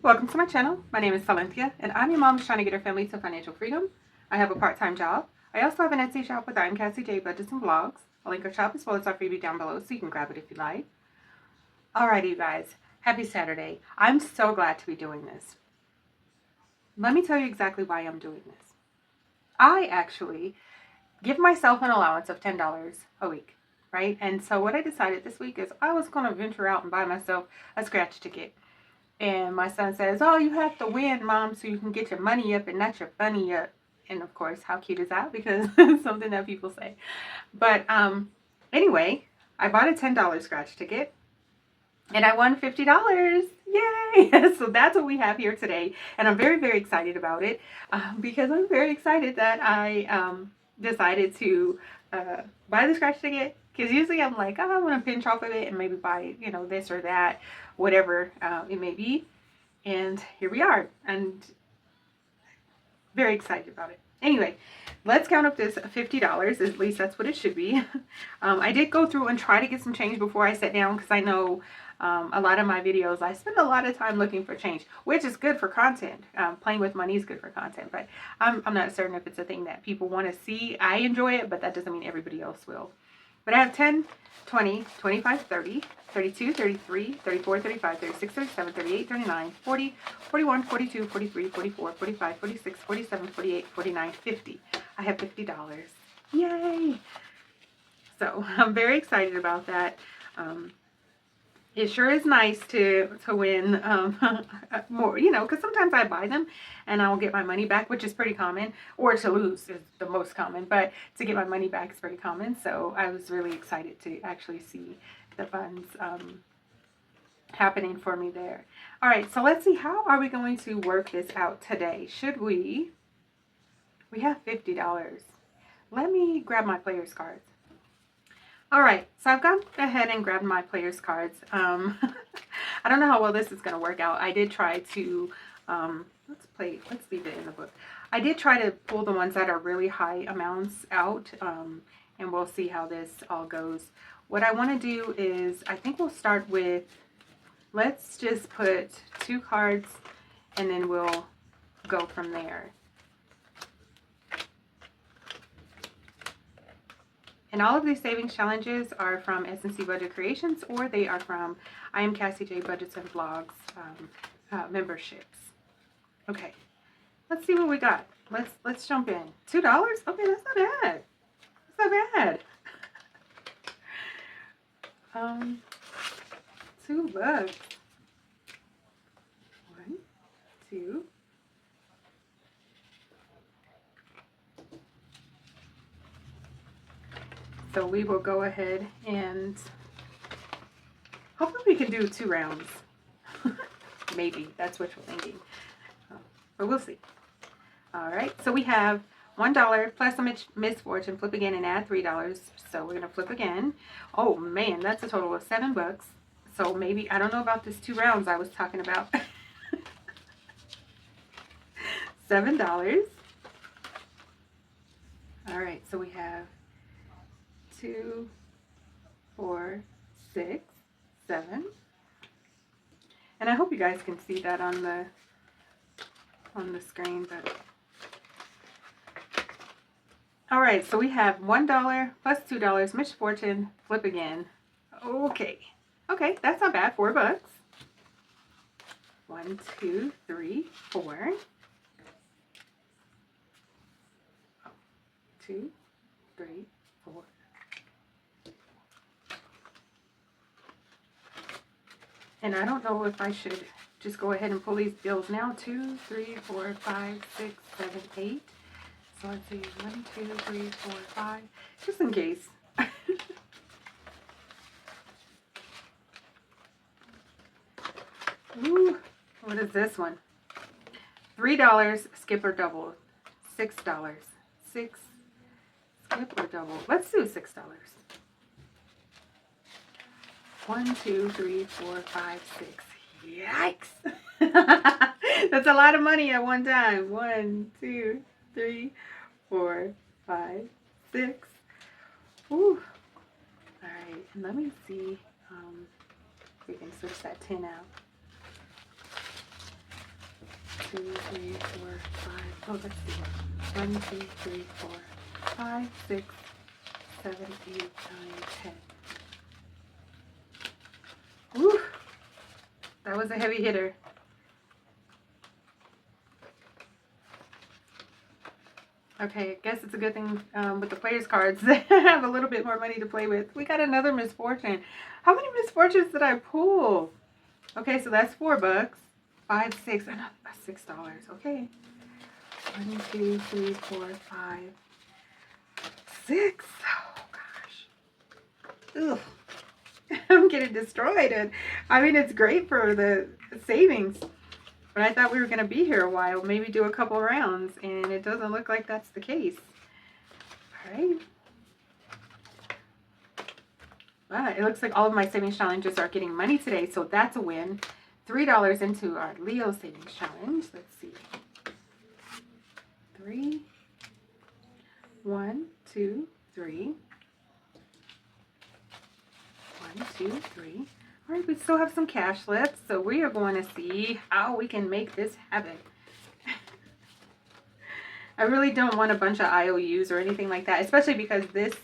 Welcome to my channel. My name is Silenthia, and I'm your mom who's trying to get her family to financial freedom. I have a part-time job. I also have an Etsy shop with SilynthiaC budgets and vlogs. I'll link our shop as well as our freebie down below so you can grab it if you like. Alrighty, you guys. Happy Saturday. I'm so glad to be doing this. Let me tell you exactly why I'm doing this. I actually give myself an allowance of $10 a week, right? And so what I decided this week is I was going to venture out and buy myself a scratch ticket. And my son says, "Oh, you have to win, Mom, so you can get your money up and not your bunny up." And of course, how cute is that? Because it's something that people say. But anyway, I bought a $10 scratch ticket and I won $50. Yay! So that's what we have here today. And I'm very, very excited about it because I'm very excited that I decided to buy the scratch ticket. Because usually I'm like, oh, I want to pinch off of it and maybe buy, this or that, whatever it may be. And here we are. And very excited about it. Anyway, let's count up this $50. At least that's what it should be. I did go through and try to get some change before I sat down because I know a lot of my videos, I spend a lot of time looking for change, which is good for content. Playing with money is good for content, but I'm not certain if it's a thing that people want to see. I enjoy it, but that doesn't mean everybody else will. But I have 10, 20, 25, 30, 32, 33, 34, 35, 36, 37, 38, 39, 40, 41, 42, 43, 44, 45, 46, 47, 48, 49, 50. I have $50. Yay! So I'm very excited about that. It sure is nice to win more, because sometimes I buy them and I'll get my money back, which is pretty common, or to lose is the most common, but to get my money back is pretty common. So I was really excited to actually see the funds happening for me there. All right, so let's see, how are we going to work this out today? We have $50. Let me grab my player's cards. All right, so I've gone ahead and grabbed my player's cards. I don't know how well this is going to work out. I did try to, let's leave it in the book. I did try to pull the ones that are really high amounts out, and we'll see how this all goes. What I want to do is, I think we'll start with, let's just put 2 cards, and then we'll go from there. And all of these savings challenges are from S&C Budget Creations, or they are from SilynthiaC Budgets and Vlogs memberships. Okay, let's see what we got. Let's jump in. $2? Okay, that's not bad. That's not bad. $2. 1, 2. So we will go ahead and hopefully we can do 2 rounds. Maybe, that's wishful thinking. But we'll see. All right, so we have $1 plus a misfortune. Flip again and add $3. So we're going to flip again. Oh man, that's a total of $7. So maybe, I don't know about this 2 rounds I was talking about. $7. All right, so we have 2, 4, 6, 7. And I hope you guys can see that on the screen, but all right, so we have $1 plus $2 misfortune, flip again. Okay, that's not bad. $4. 1, 2, 3, 4. 2, 3, 4. And I don't know if I should just go ahead and pull these bills now. 2, 3, 4, 5, 6, 7, 8. So let's see, 1, 2, 3, 4, 5, just in case. Ooh, what is this one? $3, skip or double. $6. 6, skip or double. Let's do $6. 1, 2, 3, 4, 5, 6. Yikes! That's a lot of money at one time. 1, 2, 3, 4, 5, 6. Ooh. All right, and let me see if we can switch that 10 out. 2, 3, 4, 5. Oh, let's see. 1, 2, 3, 4, 5, 6, 7, 8, 9, 10. Woo! That was a heavy hitter. Okay, I guess it's a good thing with the players cards that I have a little bit more money to play with. We got another misfortune. How many misfortunes did I pull? Okay, so that's $4. 5, 6, and $6. Okay. 1, 2, 3, 4, 5, 6. Oh gosh. Ugh. I'm getting destroyed. And I mean, it's great for the savings. But I thought we were going to be here a while, maybe do a couple rounds, and it doesn't look like that's the case. All right. But it looks like all of my savings challenges are getting money today, so that's a win. $3 into our Leo savings challenge. Let's see. 3. 1, 2, 3. 1, 2, 3. All right, we still have some cash left, so we are going to see how we can make this happen. I really don't want a bunch of IOUs or anything like that, especially because this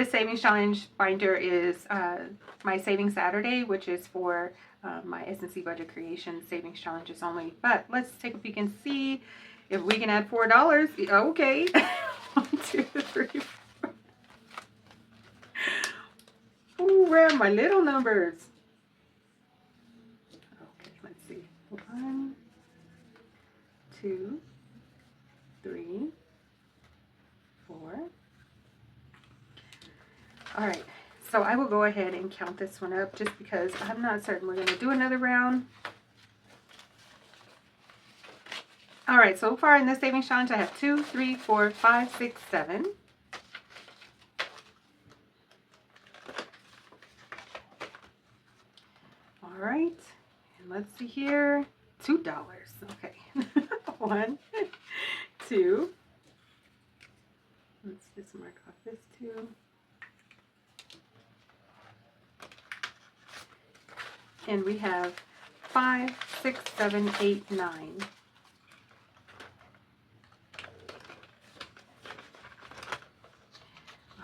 savings challenge binder is my Saving Saturday, which is for my SNC budget creation savings challenges only. But let's take a peek and see if we can add $4. Okay. 1, 2, 3, 4. Ooh, where are my little numbers? Okay, let's see. 1, 2, 3, 4. All right, so I will go ahead and count this one up just because I'm not certain we're going to do another round. All right, so far in this savings challenge, I have 2, 3, 4, 5, 6, 7. All right, and let's see here, $2. Okay, 1, 2. Let's just mark off this 2. And we have 5, 6, 7, 8, 9.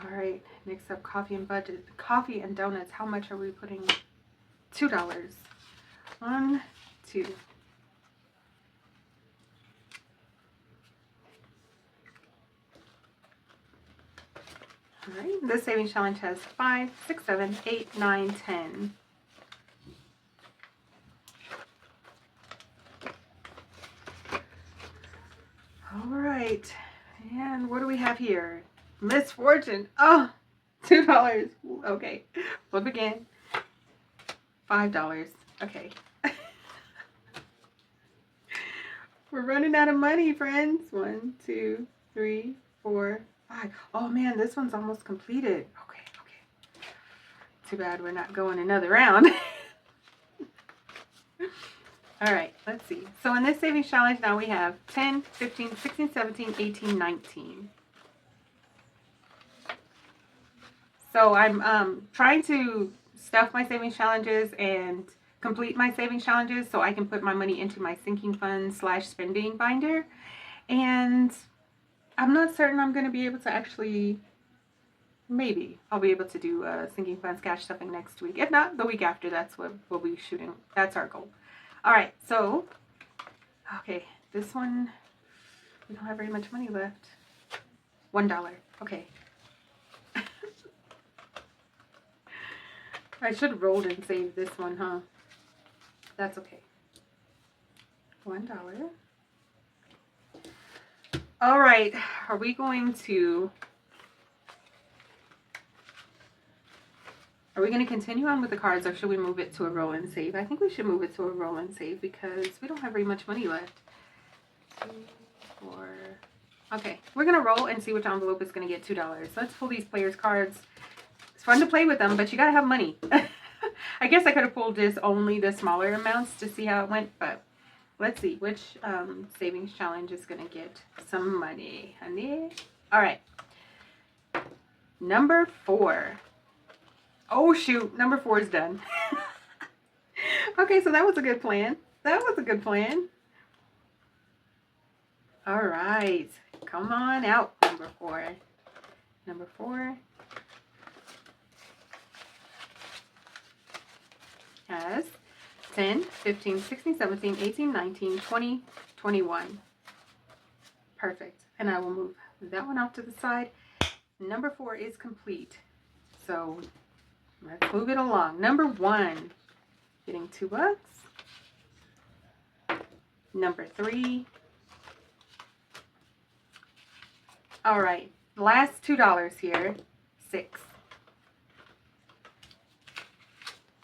All right, next up, coffee and budget. Coffee and donuts. How much are we putting? $2. 1, 2. All right, this savings challenge has 5, 6, 7, 8, 9, 10. All right, and what do we have here? Misfortune. Oh, $2. Okay, flip again. $5. Okay. We're running out of money, friends. 1, 2, 3, 4, 5. Oh man, this one's almost completed. Okay, okay. Too bad we're not going another round. All right, let's see. So in this savings challenge now we have 10, 15, 16, 17, 18, 19. So I'm trying to stuff my savings challenges and complete my savings challenges so I can put my money into my sinking fund / spending binder. And I'm not certain I'm going to be able to actually, maybe I'll be able to do sinking funds cash stuffing next week. If not, the week after, that's what we'll be shooting. That's our goal. All right, so, okay, this one, we don't have very much money left. $1, okay. I should have rolled and saved this one, huh? That's okay. $1. All right, are we going to continue on with the cards, or should we move it to a roll and save? I think we should move it to a roll and save because we don't have very much money left. 2, 4. Okay, we're going to roll and see which envelope is going to get $2. Let's pull these players' cards. It's fun to play with them, but you got to have money. I guess I could have pulled just only the smaller amounts to see how it went, but let's see which savings challenge is going to get some money, honey. All right. Number 4. Oh, shoot. Number 4 is done. Okay, so that was a good plan. That was a good plan. All right. Come on out, number 4. Number 4 has 10, 15, 16, 17, 18, 19, 20, 21. Perfect. And I will move that one off to the side. Number 4 is complete. So let's move it along. Number 1, getting $2. Number 3. All right, last $2 here, 6.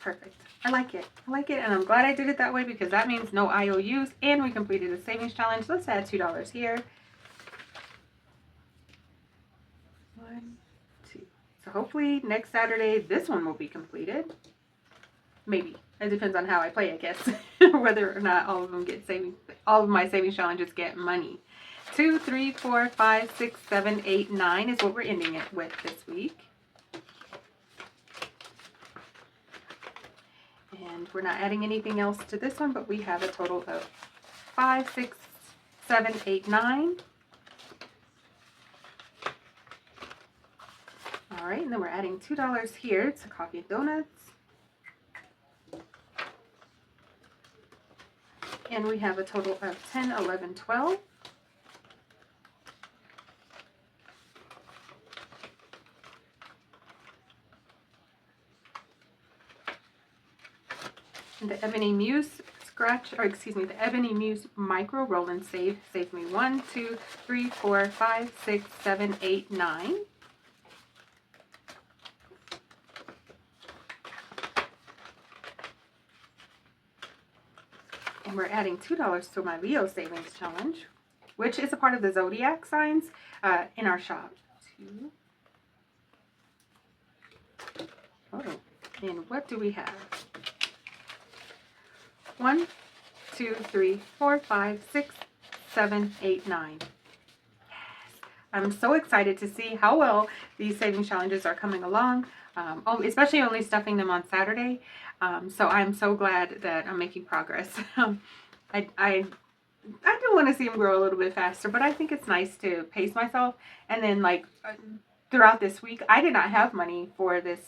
Perfect. I like it. I like it, and I'm glad I did it that way because that means no IOUs, and we completed a savings challenge. Let's add $2 here. 1, 2. So hopefully next Saturday this one will be completed. Maybe. It depends on how I play, I guess. Whether or not all of them get savings. All of my savings challenges get money. 2, 3, 4, 5, 6, 7, 8, 9 is what we're ending it with this week. And we're not adding anything else to this one, but we have a total of 5, 6, 7, 8, 9. All right, and then we're adding $2 here to coffee and donuts. And we have a total of 10, 11, 12. And the Ebony Muse the Ebony Muse Micro Roll and Save saved me 1, 2, 3, 4, 5, 6, 7, 8, 9. And we're adding $2 to my Leo Savings Challenge, which is a part of the zodiac signs in our shop. 2. Oh, and what do we have? 1, 2, 3, 4, 5, 6, 7, 8, 9. Yes. I'm so excited to see how well these savings challenges are coming along, especially only stuffing them on Saturday. So I'm so glad that I'm making progress. I do want to see them grow a little bit faster, but I think it's nice to pace myself. And then like throughout this week, I did not have money for this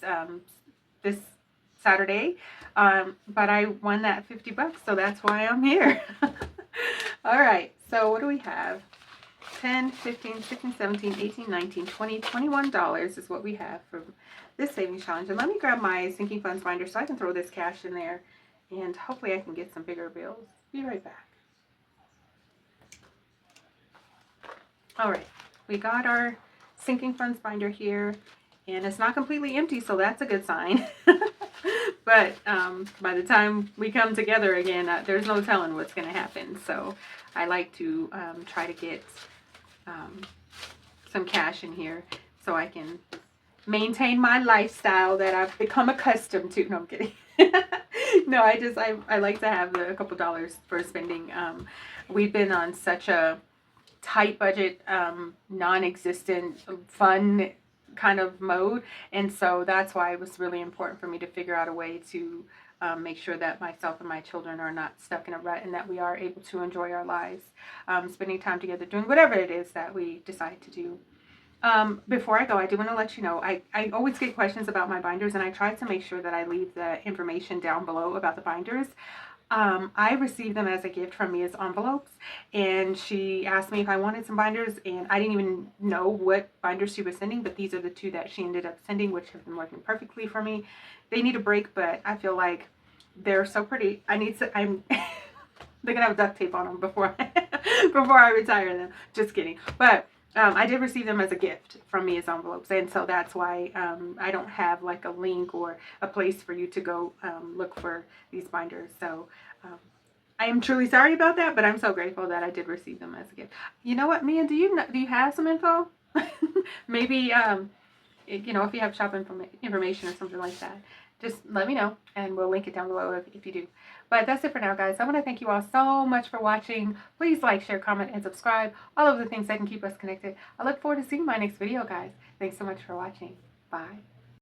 this Saturday, but I won that $50, so that's why I'm here. All right, so what do we have? 10, 15, 16, 17, 18, 19, 20, $21 is what we have for this savings challenge. And let me grab my sinking funds binder so I can throw this cash in there, and hopefully I can get some bigger bills. Be right back. All right, we got our sinking funds binder here, and it's not completely empty, so that's a good sign. But by the time we come together again, there's no telling what's going to happen. So I like to try to get some cash in here so I can maintain my lifestyle that I've become accustomed to. No, I'm kidding. No, I like to have a couple dollars for spending. We've been on such a tight budget, non-existent, fun kind of mode, and so that's why it was really important for me to figure out a way to make sure that myself and my children are not stuck in a rut and that we are able to enjoy our lives, spending time together, doing whatever it is that we decide to do. Before I go, I do want to let you know, I always get questions about my binders, and I try to make sure that I leave the information down below about the binders. I received them as a gift from Mia's envelopes, and she asked me if I wanted some binders, and I didn't even know what binders she was sending, but these are the 2 that she ended up sending, which have been working perfectly for me. They need a break, but I feel like they're so pretty. They're gonna have duct tape on them before I retire them. Just kidding. But I did receive them as a gift from Mia's envelopes, and so that's why I don't have like a link or a place for you to go look for these binders. So I am truly sorry about that, but I'm so grateful that I did receive them as a gift. You know what, Mia? Do you have some info? Maybe if you have shop information or something like that, just let me know, and we'll link it down below if you do. But that's it for now, guys. I want to thank you all so much for watching. Please like, share, comment, and subscribe. All of the things that can keep us connected. I look forward to seeing my next video, guys. Thanks so much for watching. Bye.